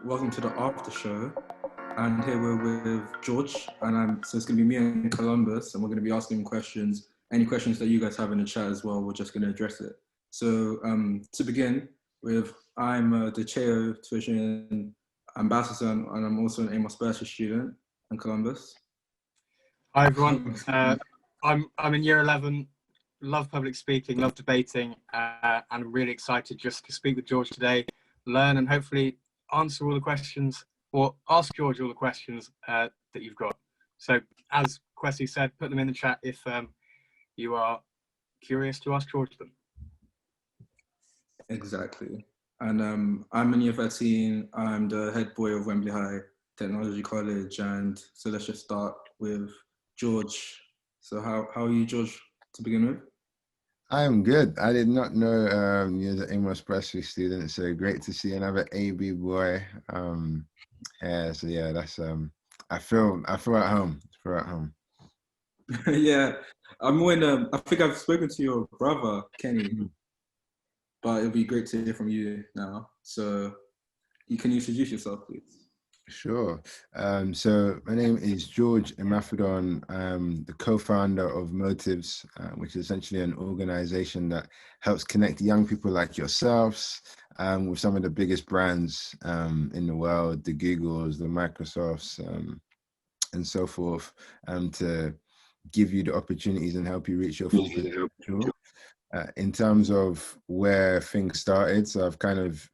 Welcome to the Aftershow, and here we're with George, and so it's going to be me and Columbus, and we're going to be asking questions. Any questions that you guys have in the chat as well, we're just going to address it. So to begin with, I'm the Cheo Tuition Ambassador, and I'm also an Amos Bursary student in Columbus. Hi everyone, I'm in year 11, love public speaking, love debating, and I'm really excited just to speak with George today, learn and hopefully answer all the questions, or ask George all the questions that you've got. So as Kwesi said, put them in the chat if you are curious to ask George them. Exactly. And I'm in year 13, I'm the head boy of Wembley High Technology College, and so let's just start with George. So how are you, George, to begin with? I am good. I did not know you're the Amos Bursary student, so great to see another AB boy. Yeah, so yeah, that's I feel at home. Yeah, I think I've spoken to your brother Kenny, but it'll be great to hear from you now. So you can introduce yourself, please. Sure. So my name is George Imafidon. I'm the co-founder of Motivez, which is essentially an organization that helps connect young people like yourselves with some of the biggest brands in the world, the Googles, the Microsofts, and so forth, to give you the opportunities and help you reach your full potential. In terms of where things started, so I've kind of,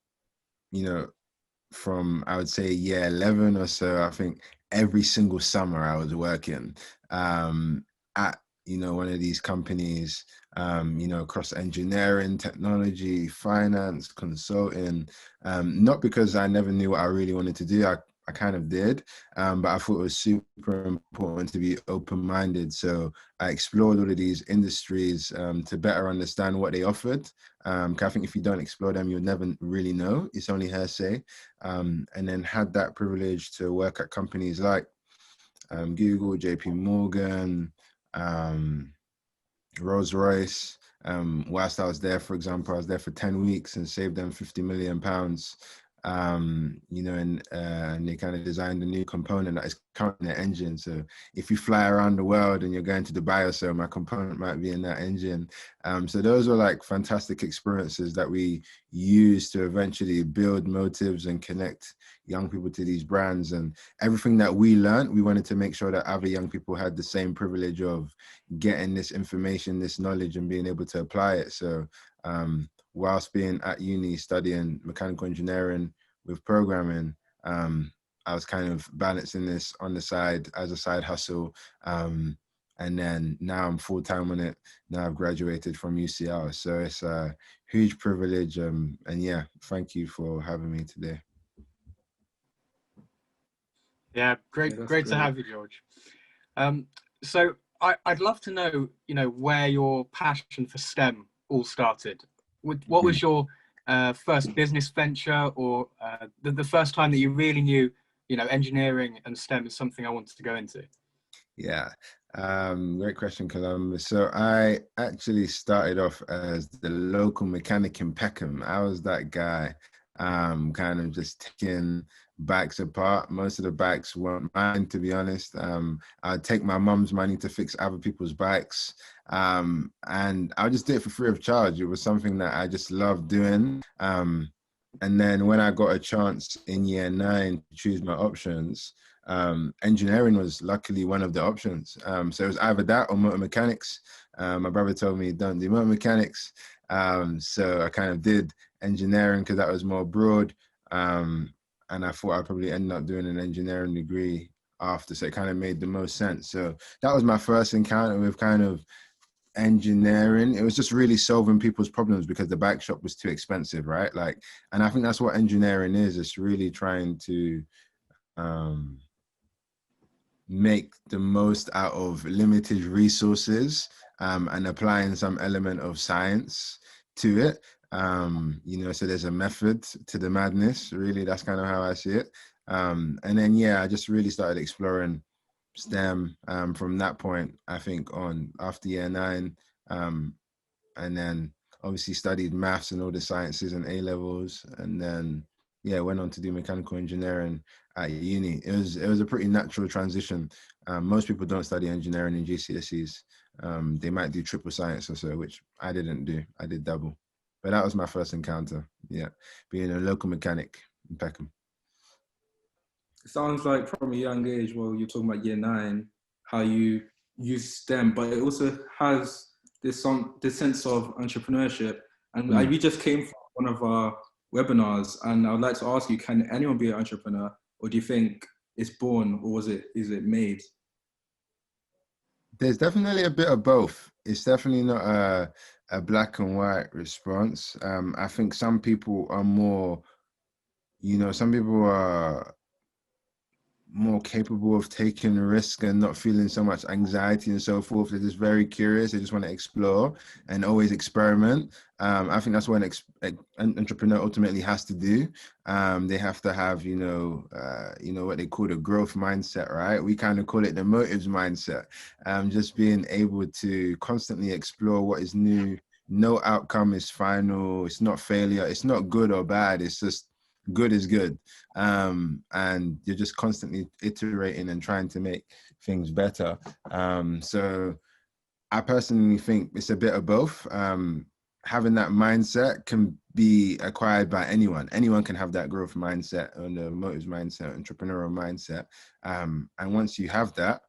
from I would say year 11 or so, I think every single summer I was working at one of these companies, across engineering, technology, finance, consulting, not because I never knew what I really wanted to do. I kind of did, but I thought it was super important to be open-minded. So I explored all of these industries to better understand what they offered. I think if you don't explore them, you'll never really know. It's only hearsay. And then had that privilege to work at companies like Google, J.P. Morgan, Rolls-Royce. Whilst I was there, for example, I was there for 10 weeks and saved them £50 million. And they kind of designed a new component that is currently in the engine. So if you fly around the world and you're going to Dubai or so, my component might be in that engine. So those were like fantastic experiences that we use to eventually build Motivez and connect young people to these brands. And everything that we learned, we wanted to make sure that other young people had the same privilege of getting this information, this knowledge, and being able to apply it. So whilst being at uni studying mechanical engineering with programming, I was kind of balancing this on the side as a side hustle. And then now I'm full-time on it. Now I've graduated from UCL. So it's a huge privilege. And yeah, thank you for having me today. Yeah, great to have you, George. So I'd love to know, where your passion for STEM all started. What was your first business venture, or the first time that you really knew, engineering and STEM is something I wanted to go into? Yeah, great question, Columbus. So I actually started off as the local mechanic in Peckham. I was that guy, kind of just taking bikes apart. Most of the bikes weren't mine, to be honest. I'd take my mum's money to fix other people's bikes, and I just did it for free of charge. It was something that I just loved doing. And then when I got a chance in year 9 to choose my options, engineering was luckily one of the options. So it was either that or motor mechanics. My brother told me don't do motor mechanics. So I kind of did engineering because that was more broad. And I thought I'd probably end up doing an engineering degree after. So it kind of made the most sense. So that was my first encounter with kind of engineering. It was just really solving people's problems because the bike shop was too expensive, right? And I think that's what engineering is. It's really trying to make the most out of limited resources, and applying some element of science to it. So there's a method to the madness, really. That's kind of how I see it. And then, yeah, I just really started exploring STEM from that point, I think, on after year 9. And then obviously studied maths and all the sciences and A levels, and then yeah, went on to do mechanical engineering at uni. It was a pretty natural transition. Most people don't study engineering in GCSEs. They might do triple science or so, which I didn't do. I did double, but that was my first encounter. Yeah, being a local mechanic in Peckham. It sounds like from a young age, well, you're talking about year 9, how you use STEM, but it also has this sense of entrepreneurship. And Mm. we just came from one of our webinars, and I would like to ask you, can anyone be an entrepreneur, or do you think it's born, or is it made? There's definitely a bit of both. It's definitely not a black and white response. I think some people are more, some people are more capable of taking risk and not feeling so much anxiety and so forth. They're just very curious. They just want to explore and always experiment. I think that's what an entrepreneur ultimately has to do. They have to have, what they call the growth mindset, right? We kind of call it the Motivez mindset. Just being able to constantly explore what is new. No outcome is final. It's not failure. It's not good or bad. It's just good is good. And you're just constantly iterating and trying to make things better. So I personally think it's a bit of both. Having that mindset can be acquired by anyone. Anyone can have that growth mindset or the Motivez mindset, entrepreneurial mindset. And once you have that,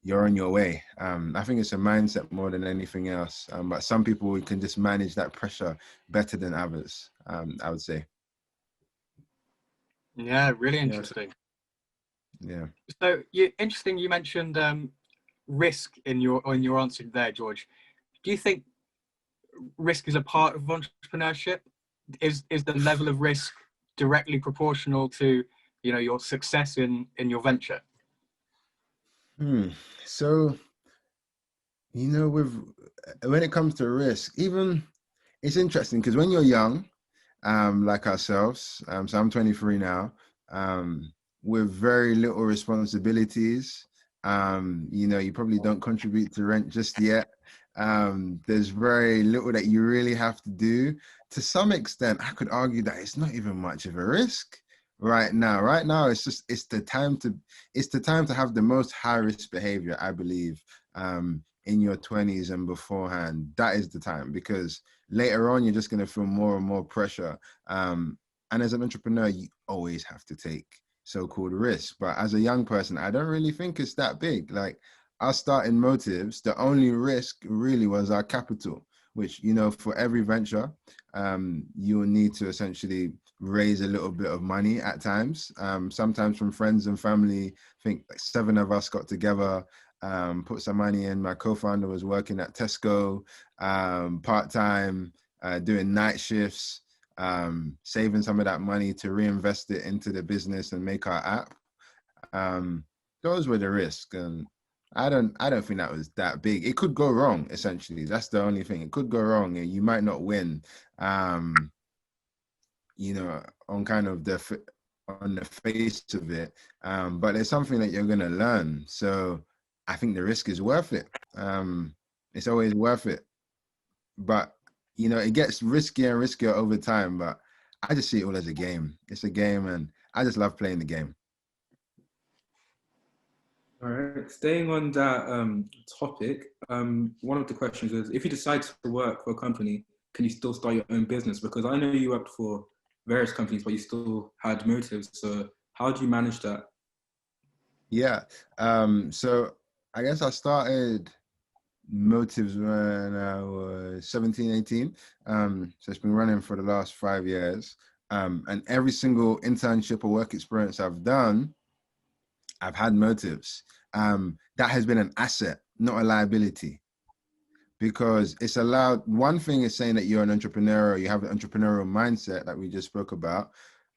you're on your way. I think it's a mindset more than anything else. But some people can just manage that pressure better than others, I would say. Yeah, really interesting. Yeah. So interesting. You mentioned risk in your answer there, George. Do you think risk is a part of entrepreneurship? Is the level of risk directly proportional to your success in your venture? So when it comes to risk, even it's interesting because when you're young, like ourselves, so I'm 23 now, with very little responsibilities. You probably don't contribute to rent just yet. There's very little that you really have to do. To some extent, I could argue that it's not even much of a risk right now. Right now, it's the time to have the most high risk behavior, I believe, in your 20s and beforehand. That is the time, because later on, you're just going to feel more and more pressure. And as an entrepreneur, you always have to take so-called risk. But as a young person, I don't really think it's that big. Like, our starting Motivez, the only risk really was our capital, which, for every venture, you will need to essentially raise a little bit of money at times. Sometimes from friends and family. I think like 7 of us got together, put some money in. My co-founder was working at Tesco, part-time, doing night shifts, saving some of that money to reinvest it into the business and make our app. Those were the risks, and I don't think that was that big. It could go wrong, essentially. That's the only thing. It could go wrong, and you might not win. On kind of on the face of it, but it's something that you're gonna learn. So I think the risk is worth it. It's always worth it, but it gets riskier and riskier over time. But I just see it all as a game. It's a game, and I just love playing the game. All right. Staying on that topic, one of the questions is, if you decide to work for a company, can you still start your own business? Because I know you worked for various companies, but you still had Motivez. So how do you manage that? Yeah. So I guess I started Motivez when I was 17, 18. So it's been running for the last 5 years. And every single internship or work experience I've done, I've had Motivez. That has been an asset, not a liability, because it's allowed. One thing is saying that you're an entrepreneur, or you have an entrepreneurial mindset that we just spoke about.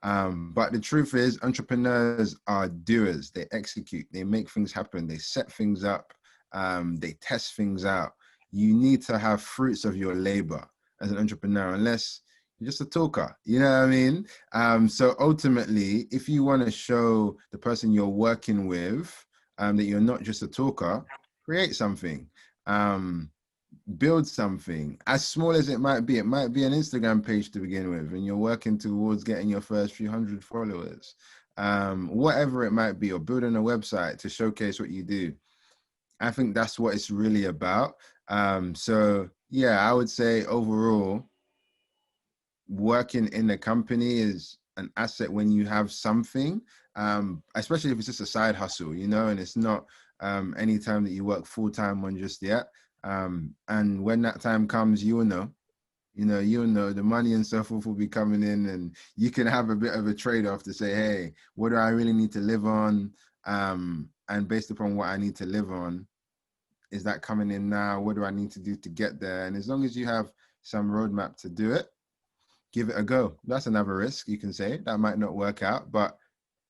But the truth is, entrepreneurs are doers. They execute, they make things happen, they set things up, they test things out. You need to have fruits of your labor as an entrepreneur, unless you're just a talker, you know what I mean? So ultimately, if you want to show the person you're working with that you're not just a talker, create something. build something as small as it might be. It might be an Instagram page to begin with, and you're working towards getting your first few hundred followers, whatever it might be, or building a website to showcase what you do. I think that's what it's really about. So yeah, I would say overall, working in a company is an asset when you have something, especially if it's just a side hustle, you know, and it's not any time that you work full time on just yet. And when that time comes, you'll know the money and so forth will be coming in, and you can have a bit of a trade-off to say, hey, what do I really need to live on? And based upon what I need to live on, is that coming in now? What do I need to do to get there? And as long as you have some roadmap to do it, give it a go. That's another risk, you can say. That might not work out, but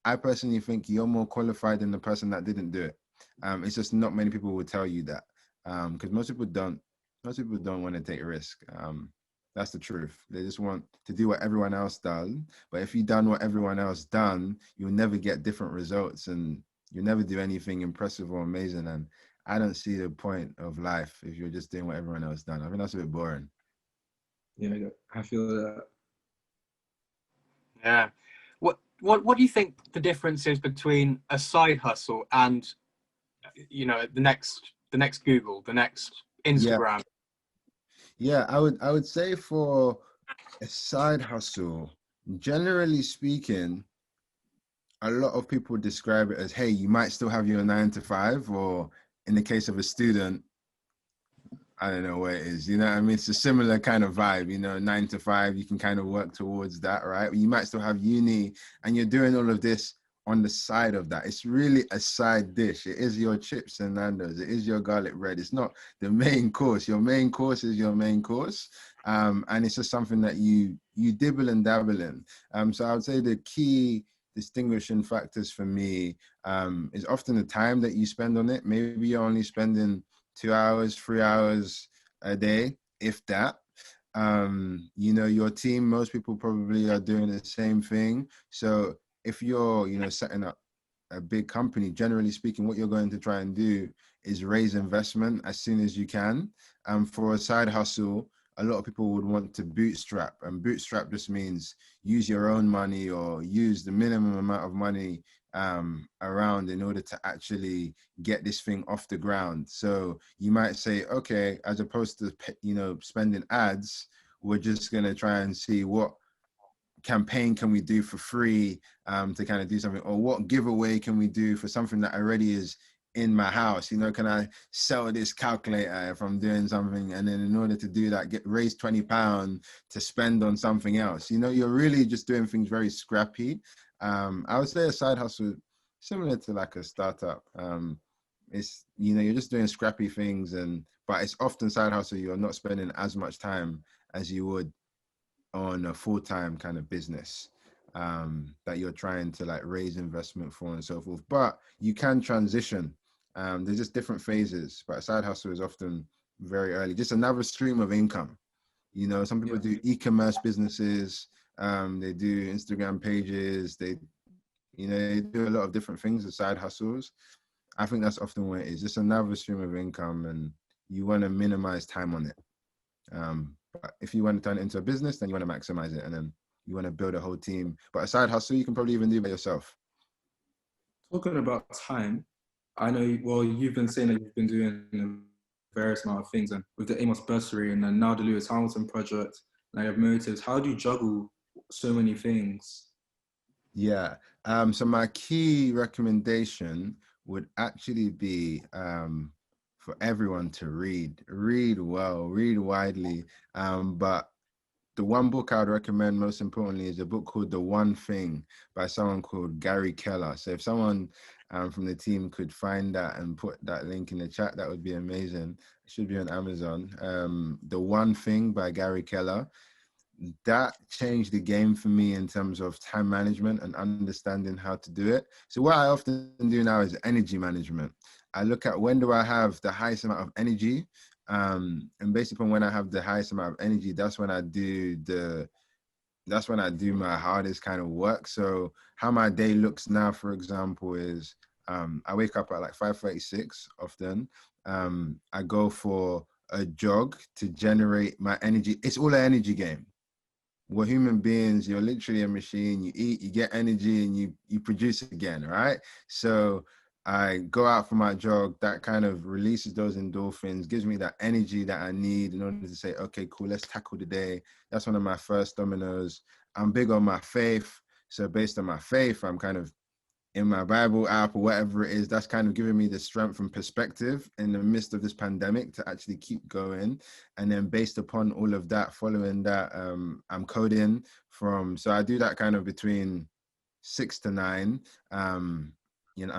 I personally think you're more qualified than the person that didn't do it. It's just not many people will tell you that, because most people don't want to take risk. That's the truth. They just want to do what everyone else does. But if you've done what everyone else done, you'll never get different results, and you'll never do anything impressive or amazing. And I don't see the point of life if you're just doing what everyone else done. I think that's a bit boring. Yeah, I feel that. Yeah. What do you think the difference is between a side hustle and, you know, the next Google, the next Instagram? Yeah, I would say for a side hustle, generally speaking, a lot of people describe it as, hey, you might still have your 9 to 5, or in the case of a student, I don't know what it is, you know what I mean? It's a similar kind of vibe, you know, 9 to 5, you can kind of work towards that, right? You might still have uni, and you're doing all of this on the side of that. It's really a side dish. It is your chips and Nando's. It is your garlic bread. It's not the main course. Your main course is your main course. And it's just something that you dibble and dabble in. So I would say the key distinguishing factors for me is often the time that you spend on it. Maybe you're only spending 2 hours, 3 hours a day, if that. You know, your team, most people probably are doing the same thing. So if you're, you know, setting up a big company, generally speaking, what you're going to try and do is raise investment as soon as you can. For a side hustle, a lot of people would want to bootstrap, and bootstrap just means use your own money or use the minimum amount of money around in order to actually get this thing off the ground. So you might say, okay, as opposed to, you know, spending ads, we're just going to try and see what campaign can we do for free to kind of do something, or what giveaway can we do for something that already is in my house. You know, can I sell this calculator if I'm doing something, and then in order to do that, raise £20 to spend on something else. You know, you're really just doing things very scrappy. I would say a side hustle similar to like a startup. It's, you know, you're just doing scrappy things, but it's often side hustle. You're not spending as much time as you would on a full-time kind of business that you're trying to like raise investment for and so forth. But you can transition. There's just different phases, but a side hustle is often very early, just another stream of income. You know, some people do e-commerce businesses, they do Instagram pages, they do a lot of different things as side hustles. I think that's often what it is, just another stream of income, and you want to minimize time on it. But if you want to turn it into a business, then you want to maximize it, and then you want to build a whole team. But a side hustle, you can probably even do by yourself. Talking about time, I know, well, you've been saying that you've been doing various amount of things, and with the Amos Bursary and then now the Lewis Hamilton project, and I have Motivez. How do you juggle so many things? Yeah. So my key recommendation would actually be for everyone to read well, read widely. But the one book I would recommend most importantly is a book called The One Thing by someone called Gary Keller. So if someone from the team could find that and put that link in the chat, that would be amazing. It should be on Amazon. The One Thing by Gary Keller. That changed the game for me in terms of time management and understanding how to do it. So what I often do now is energy management. I look at when do I have the highest amount of energy, and based upon when I have the highest amount of energy, that's when I do my hardest kind of work. So how my day looks now, for example, is I wake up at like 5:36 often. I go for a jog to generate my energy. It's all an energy game. We're human beings. You're literally a machine. You eat, you get energy, and you produce again, right? So I go out for my jog. That kind of releases those endorphins, gives me that energy that I need in order to say, okay, cool, let's tackle the day. That's one of my first dominoes. I'm big on my faith. So based on my faith, I'm kind of in my Bible app or whatever it is, that's kind of giving me the strength and perspective in the midst of this pandemic to actually keep going. And then based upon all of that, following that, I'm coding so I do that kind of between 6 to 9. I'm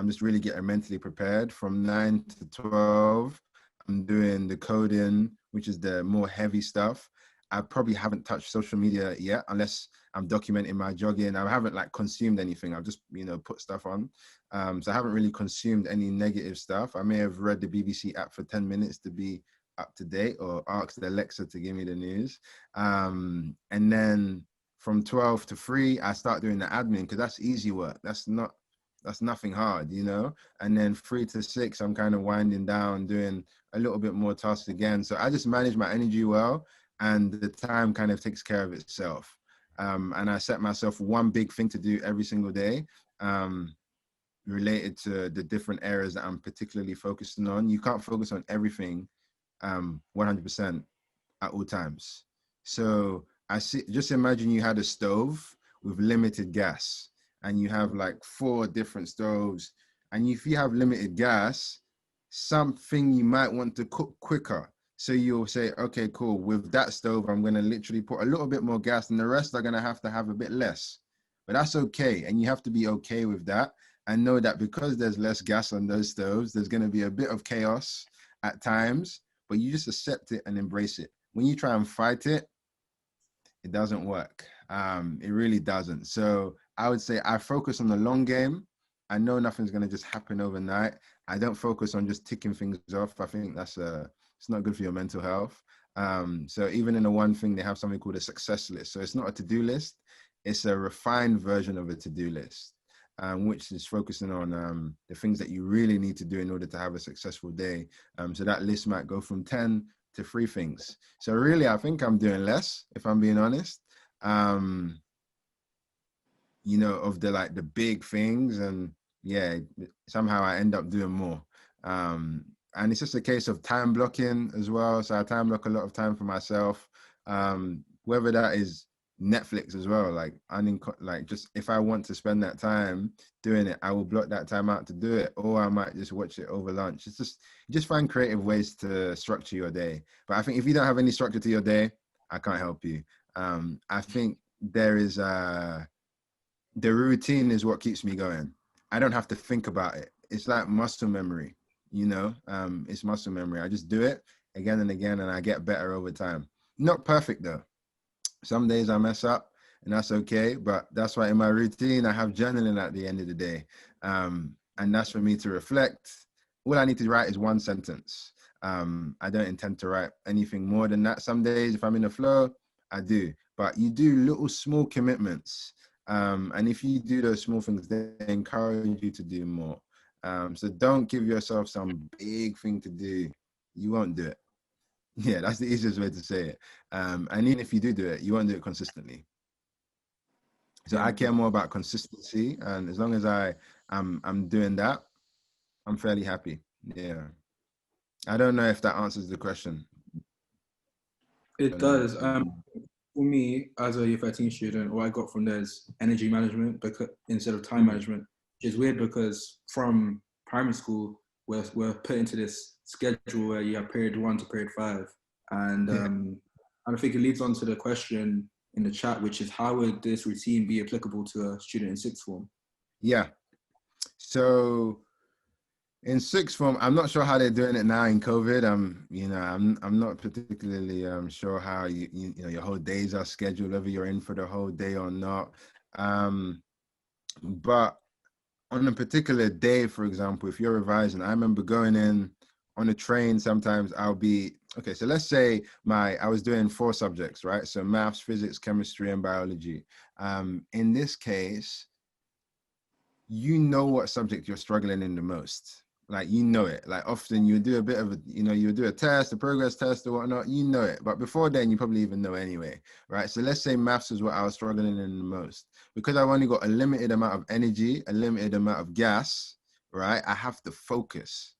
just really getting mentally prepared. From 9 to 12, I'm doing the coding, which is the more heavy stuff. I probably haven't touched social media yet, unless I'm documenting my jogging. I haven't like consumed anything. I've just, put stuff on. So I haven't really consumed any negative stuff. I may have read the BBC app for 10 minutes to be up to date, or asked Alexa to give me the news. And then from 12 to 3, I start doing the admin, because that's easy work. That's nothing hard, And then 3 to 6, I'm kind of winding down, doing a little bit more tasks again. So I just manage my energy well, and the time kind of takes care of itself. And I set myself one big thing to do every single day, related to the different areas that I'm particularly focusing on. You can't focus on everything 100% at all times. So just imagine you had a stove with limited gas, and you have like 4 different stoves. And if you have limited gas, something you might want to cook quicker. So you'll say, okay, cool. With that stove, I'm going to literally put a little bit more gas, and the rest are going to have a bit less. But that's okay. And you have to be okay with that, and know that because there's less gas on those stoves, there's going to be a bit of chaos at times, but you just accept it and embrace it. When you try and fight it, it doesn't work. It really doesn't. So I would say I focus on the long game. I know nothing's going to just happen overnight. I don't focus on just ticking things off. I think it's not good for your mental health. So even in the one thing, they have something called a success list. So it's not a to-do list. It's a refined version of a to-do list, which is focusing on the things that you really need to do in order to have a successful day. So that list might go from 10 to 3 things. So really, I think I'm doing less, if I'm being honest, of the big things. And yeah, somehow I end up doing more. And it's just a case of time blocking as well. So I time block a lot of time for myself, whether that is Netflix as well. Just if I want to spend that time doing it, I will block that time out to do it, or I might just watch it over lunch. It's just find creative ways to structure your day. But I think if you don't have any structure to your day, I can't help you. I think there is the routine is what keeps me going. I don't have to think about it. It's like muscle memory. It's muscle memory. I just do it again and again, and I get better over time. Not perfect though. Some days I mess up, and that's okay. But that's why in my routine, I have journaling at the end of the day. And that's for me to reflect. All I need to write is 1 sentence. I don't intend to write anything more than that. Some days, if I'm in the flow, I do. But you do little small commitments. And if you do those small things, they encourage you to do more. So don't give yourself some big thing to do. You won't do it. Yeah, that's the easiest way to say it. And even if you do it, you won't do it consistently. So I care more about consistency, and as long as I'm doing that, I'm fairly happy. Yeah. I don't know if that answers the question. It does. For me, as a year 13 student, what I got from there is energy management instead of time management, which is weird because from primary school, we're put into this schedule where you have period 1 to period 5. And I think it leads on to the question in the chat, which is how would this routine be applicable to a student in 6th form? Yeah. So in 6th form, I'm not sure how they're doing it now in COVID. I'm not particularly sure how your whole days are scheduled, whether you're in for the whole day or not. But on a particular day, for example, if you're revising, I remember going in on a train. Sometimes I'll be okay. So let's say I was doing 4 subjects, right? So maths, physics, chemistry, and biology. In this case, you know what subject you're struggling in the most. Like, you know it. Like, often you do a bit of a, you do a test, a progress test or whatnot, you know it. But before then, you probably even know anyway, right? So let's say maths is what I was struggling in the most. Because I've only got a limited amount of energy, a limited amount of gas, right? I have to focus.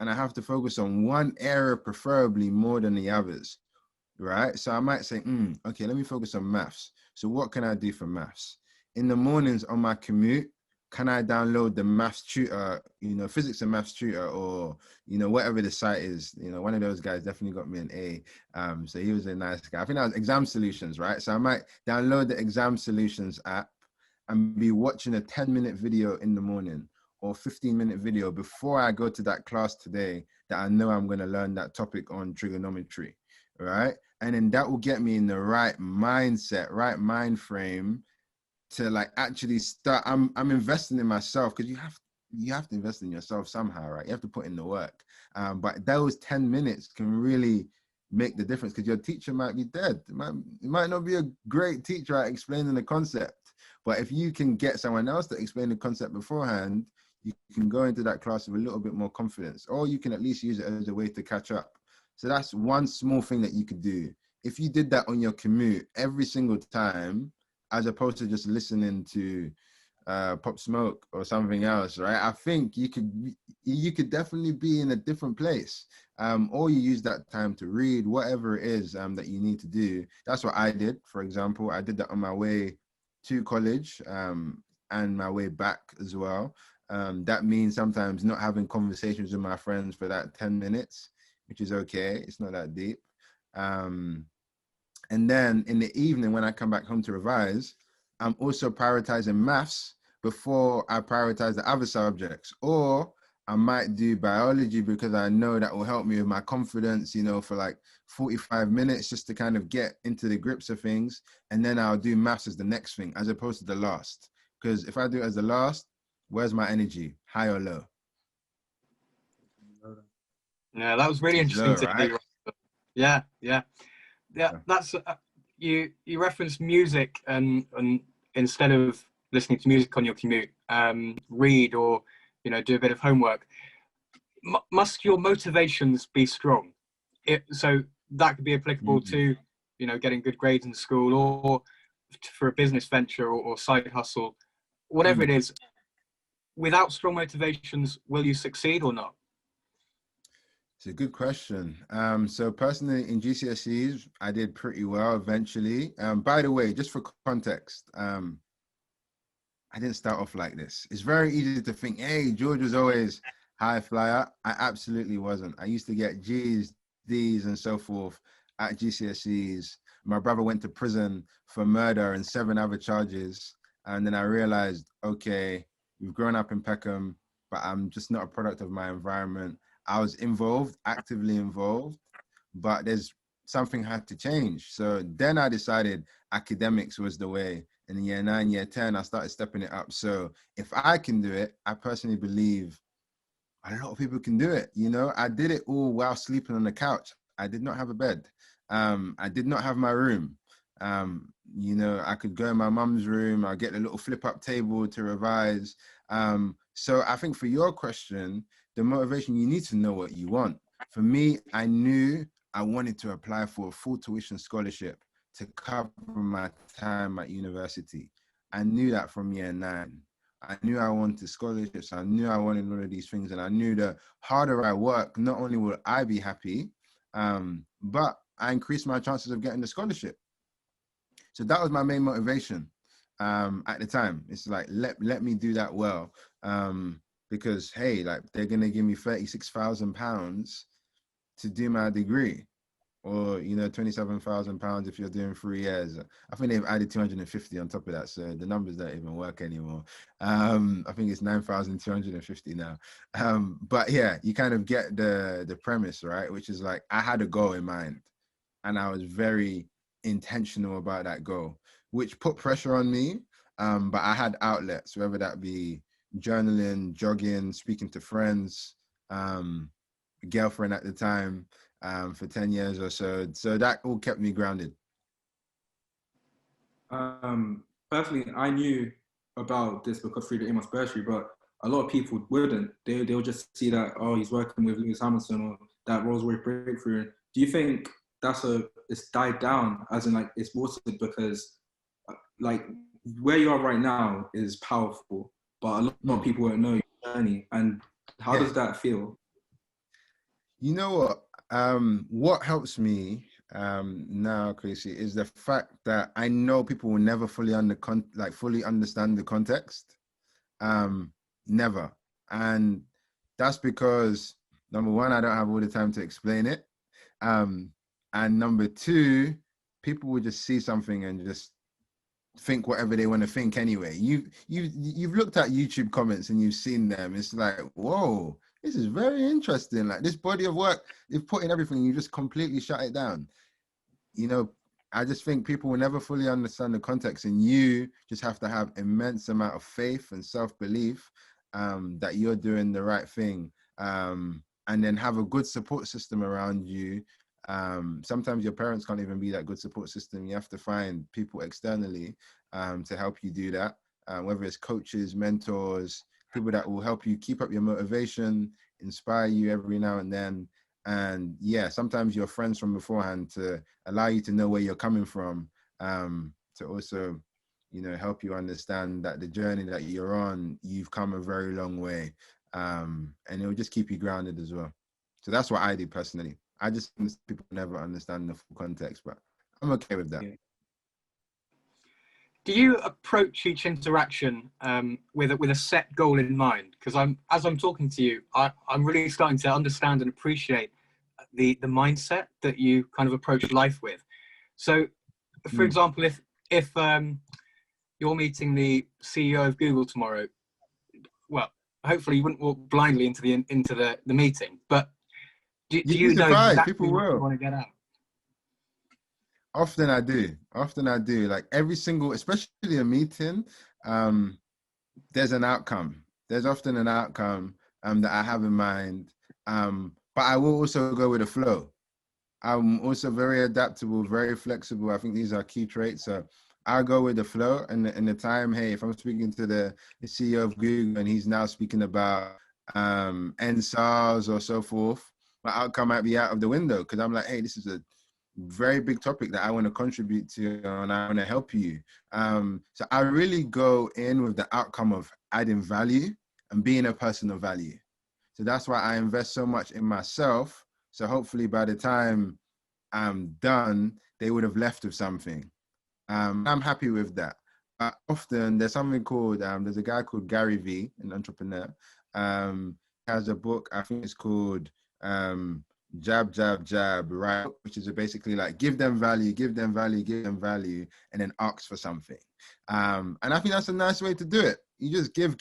And I have to focus on one area, preferably more than the others, right? So I might say, okay, let me focus on maths. So what can I do for maths? In the mornings on my commute, can I download the maths tutor, physics and maths tutor, or, whatever the site is, one of those guys definitely got me an A. So he was a nice guy. I think that was Exam Solutions, right? So I might download the Exam Solutions app and be watching a 10-minute video in the morning or 15-minute video before I go to that class today that I know I'm going to learn that topic on trigonometry, right? And then that will get me in the right mindset, right mind frame to like actually start. I'm investing in myself, because you have to invest in yourself somehow, right? You have to put in the work. But those 10 minutes can really make the difference, because your teacher might be dead. It might not be a great teacher at explaining the concept, but if you can get someone else to explain the concept beforehand, you can go into that class with a little bit more confidence, or you can at least use it as a way to catch up. So that's one small thing that you could do. If you did that on your commute every single time, as opposed to just listening to Pop Smoke or something else, right? I think you could definitely be in a different place. Or you use that time to read, whatever it is that you need to do. That's what I did, for example. I did that on my way to college and my way back as well. That means sometimes not having conversations with my friends for that 10 minutes, which is okay. It's not that deep. And then in the evening, when I come back home to revise, I'm also prioritizing maths before I prioritize the other subjects. Or I might do biology, because I know that will help me with my confidence, for like 45 minutes, just to kind of get into the grips of things. And then I'll do maths as the next thing, as opposed to the last. Because if I do it as the last, where's my energy? High or low? Yeah, that was really interesting Low, to right? hear. Yeah. That's you referenced music, and instead of listening to music on your commute, read, or do a bit of homework. Must your motivations be strong? So that could be applicable to getting good grades in school, or for a business venture, or side hustle, whatever it is. Without strong motivations, will you succeed or not? It's a good question. So personally in GCSEs, I did pretty well eventually. By the way, just for context, I didn't start off like this. It's very easy to think, hey, George was always high flyer. I absolutely wasn't. I used to get G's, D's, and so forth at GCSEs. My brother went to prison for murder and 7 other charges. And then I realized, okay, we've grown up in Peckham, but I'm just not a product of my environment. I was involved, actively involved, but there's something had to change. So then I decided academics was the way. In year 9, year 10, I started stepping it up. So if I can do it, I personally believe a lot of people can do it. I did it all while sleeping on the couch. I did not have a bed. I did not have my room. I could go in my mum's room. I'll get a little flip up table to revise. So I think for your question, the motivation, you need to know what you want. For me, I knew I wanted to apply for a full tuition scholarship to cover my time at university. I knew that from year 9. I knew I wanted scholarships. I knew I wanted all of these things. And I knew the harder I work, not only will I be happy, but I increased my chances of getting the scholarship. So that was my main motivation at the time. It's like, let me do that well. Because, hey, like they're going to give me £36,000 to do my degree. Or, £27,000 if you're doing 3 years. I think they've added 250 on top of that. So the numbers don't even work anymore. I think it's 9,250 now. But yeah, you kind of get the premise, right? Which is like, I had a goal in mind and I was very intentional about that goal, which put pressure on me. But I had outlets, whether that be journaling, jogging, speaking to friends, girlfriend at the time, for 10 years or so. So that all kept me grounded. Personally, I knew about this because through the Amos Bursary, but a lot of people wouldn't. They'll just see that, oh, he's working with Lewis Hamilton or that Rolls-Royce breakthrough. Do you think it's died down, as in like it's watered because like where you are right now is powerful, but a lot of people won't know your journey. And how does that feel? You know what helps me now, Kwesi, is the fact that I know people will never fully understand the context. Never. And that's because, number one, I don't have all the time to explain it. And number two, people will just see something and just think whatever they want to think anyway. You've looked at YouTube comments and you've seen them. It's like, whoa, this is very interesting. Like this body of work, you've put in everything, you just completely shut it down. You know, I just think people will never fully understand the context, and you just have to have immense amount of faith and self-belief that you're doing the right thing, and then have a good support system around you. Sometimes your parents can't even be that good support system. You have to find people externally to help you do that, whether it's coaches, mentors, people that will help you keep up your motivation, inspire you every now and then. And yeah, sometimes your friends from beforehand to allow you to know where you're coming from, to also, you know, help you understand that the journey that you're on, you've come a very long way. And it will just keep you grounded as well. So that's what I do personally. I just people never understand the full context, but I'm okay with that. Yeah. Do you approach each interaction with a set goal in mind? Because as I'm talking to you, I'm really starting to understand and appreciate the mindset that you kind of approach life with. So, for example, if you're meeting the CEO of Google tomorrow, well, hopefully you wouldn't walk blindly into the meeting, but do you know exactly people what will. you want to get out? Often I do. Like every single, especially a meeting, there's an outcome. There's often an outcome that I have in mind. But I will also go with the flow. I'm also very adaptable, very flexible. I think these are key traits. So I'll go with the flow and the time. Hey, if I'm speaking to the CEO of Google and he's now speaking about NSARS or so forth, my outcome might be out of the window because I'm like, hey, this is a very big topic that I want to contribute to and I want to help you. So I really go in with the outcome of adding value and being a person of value. So that's why I invest so much in myself. So hopefully by the time I'm done, they would have left with something. I'm happy with that. Often there's something called, there's a guy called Gary V, an entrepreneur. Has a book, I think it's called Jab, Jab, Jab, right? Which is basically like give them value, and then ask for something. And I think that's a nice way to do it. You just give,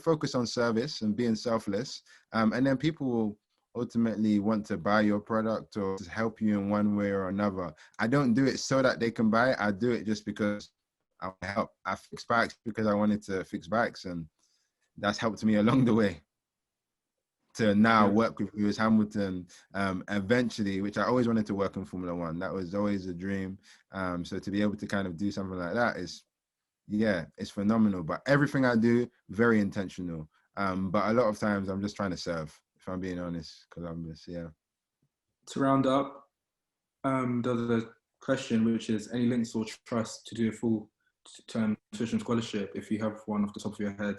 focus on service and being selfless. And then people will ultimately want to buy your product or to help you in one way or another. I don't do it so that they can buy it. I do it just because I want to help. I fix bikes because I wanted to fix bikes, and that's helped me along the way to now work with Lewis Hamilton eventually, which I always wanted to work in Formula One. That was always a dream. So to be able to kind of do something like that is, yeah, it's phenomenal. But everything I do, very intentional. But a lot of times I'm just trying to serve, if I'm being honest, Columbus, yeah. To round up, there's a question which is any links or trust to do a full term tuition scholarship if you have one off the top of your head?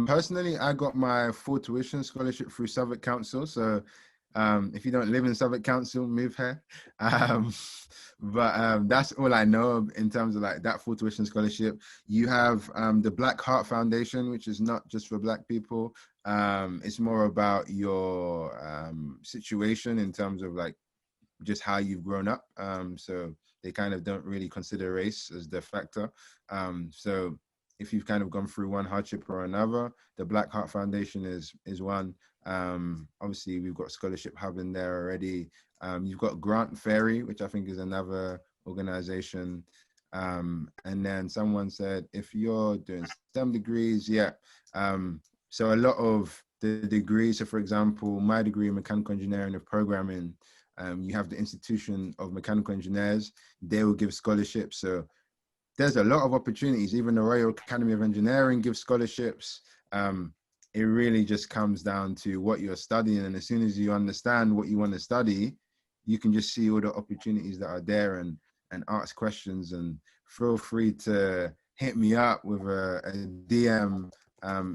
Personally, I got my full tuition scholarship through Southwark Council. So if you don't live in Southwark Council, move here. But that's all I know in terms of like that full tuition scholarship. You have the Black Heart Foundation, which is not just for Black people. It's more about your situation in terms of like just how you've grown up. So they kind of don't really consider race as the factor. So if you've kind of gone through one hardship or another, the Black Heart Foundation is one. Obviously, we've got Scholarship Hub in there already. You've got Grant Ferry, which I think is another organization. And then someone said, if you're doing STEM degrees, yeah. So a lot of the degrees, so for example, my degree in mechanical engineering of programming, you have the Institution of Mechanical Engineers. They will give scholarships. So there's a lot of opportunities. Even the Royal Academy of Engineering gives scholarships. It really just comes down to what you're studying. And as soon as you understand what you want to study, you can just see all the opportunities that are there and ask questions. And feel free to hit me up with a DM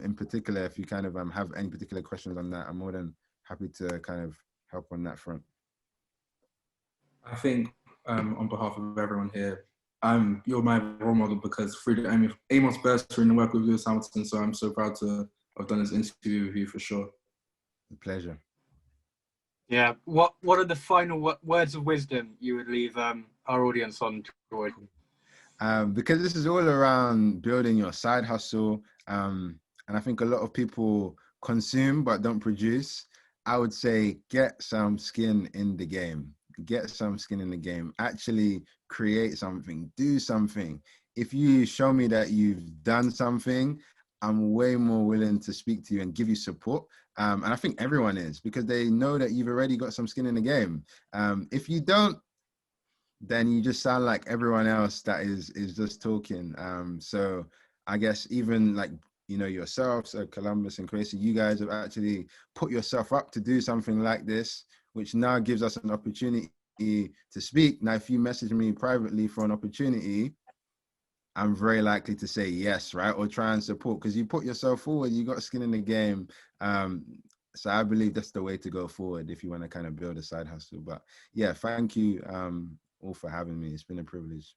in particular if you kind of have any particular questions on that. I'm more than happy to kind of help on that front. I think on behalf of everyone here, you're my role model, because through the Amos Bursary and the work with Lewis Hamilton, so I'm so proud to have done this interview with you for sure. A pleasure. Yeah. What are the final words of wisdom you would leave our audience on, George? Because this is all around building your side hustle, and I think a lot of people consume but don't produce. I would say get some skin in the game. Get some skin in the game. Actually create something, do something. If you show me that you've done something, I'm way more willing to speak to you and give you support. And I think everyone is, because they know that you've already got some skin in the game. If you don't, then you just sound like everyone else that is just talking. So I guess even like, you know, yourselves, Columbus and Kwesi, you guys have actually put yourself up to do something like this, which now gives us an opportunity to speak. Now, if you message me privately for an opportunity, I'm very likely to say yes, right? Or try and support, because you put yourself forward, you got skin in the game. So I believe that's the way to go forward if you want to kind of build a side hustle. But yeah, thank you all for having me. It's been a privilege.